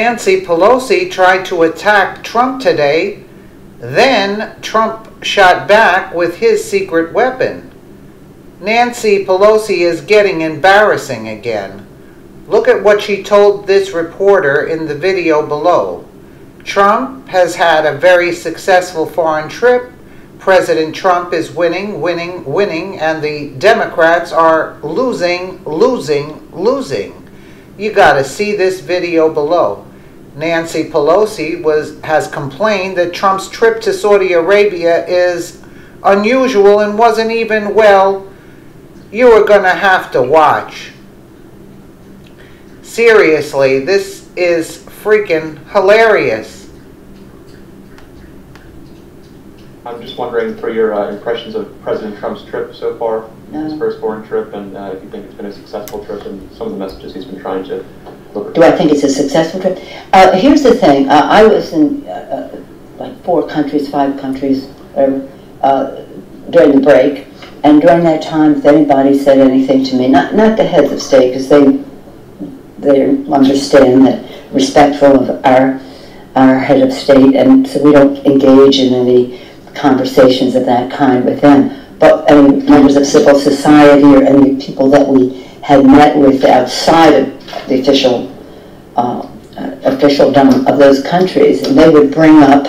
Nancy Pelosi tried to attack Trump today, then Trump shot back with his secret weapon. Nancy Pelosi is getting embarrassing again. Look at what she told this reporter in the video below. Trump has had a very successful foreign trip. President Trump is winning, winning, winning, and the Democrats are losing, losing, losing. You got to see this video below. Nancy Pelosi has complained that Trump's trip to Saudi Arabia is unusual and wasn't even, well, you are going to have to watch. Seriously, this is freaking hilarious. I'm just wondering for your impressions of President Trump's trip so far, his first foreign trip, and if you think it's been a successful trip and some of the messages he's been trying to deliver. Do I think it's a successful trip? Here's the thing. I was in like 5 countries, during the break, and during that time, if anybody said anything to me, not the heads of state, because they understand that respectful of our head of state, and so we don't engage in any conversations of that kind with them. But any members of civil society or any people that we had met with outside of the officialdom of those countries, and they would bring up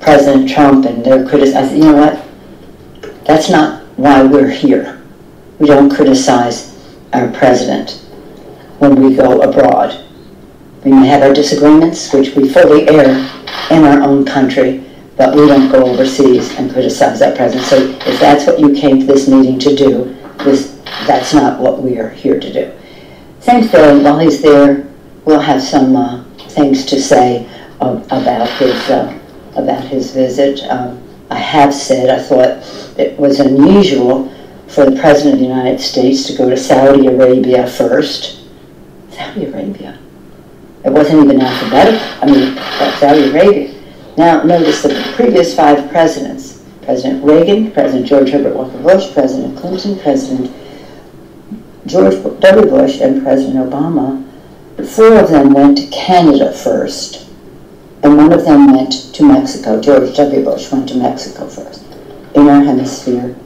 President Trump and their criticism. I said, you know what? That's not why we're here. We don't criticize our president when we go abroad. We may have our disagreements, which we fully air in our own country, but we don't go overseas and criticize our president. So if that's what you came to this meeting to do, that's not what we are here to do. Same thing, while he's there, we'll have some things to say about his visit. I have said I thought it was unusual for the President of the United States to go to Saudi Arabia first. Saudi Arabia? It wasn't even alphabetical. I mean, Saudi Arabia. Now, notice that the previous 5 presidents, President Reagan, President George Herbert Walker Bush, President Clinton, President George W. Bush, and President Obama, 4 of them went to Canada first, and 1 of them went to Mexico. George W. Bush went to Mexico first. In our hemisphere,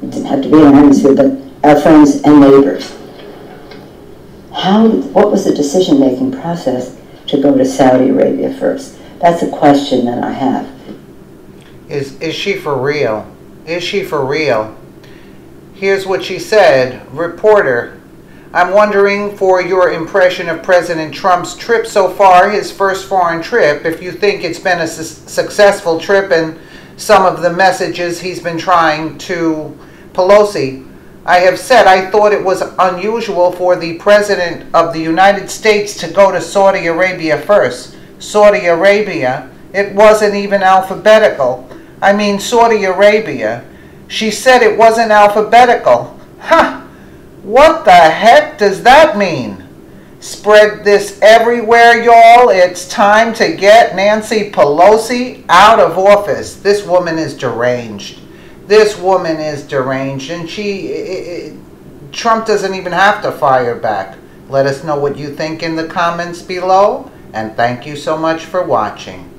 it didn't have to be in our hemisphere, but our friends and neighbors. What was the decision-making process to go to Saudi Arabia first? That's a question that I have. Is she for real? Is she for real? Here's what she said. Reporter, I'm wondering for your impression of President Trump's trip so far, his first foreign trip, if you think it's been a successful trip and some of the messages he's been trying to Pelosi. I have said I thought it was unusual for the President of the United States to go to Saudi Arabia first. Saudi Arabia, it wasn't even alphabetical. I mean, Saudi Arabia. She said it wasn't alphabetical. Huh! What the heck does that mean? Spread this everywhere, y'all. It's time to get Nancy Pelosi out of office. This woman is deranged. This woman is deranged, and Trump doesn't even have to fire back. Let us know what you think in the comments below, and thank you so much for watching.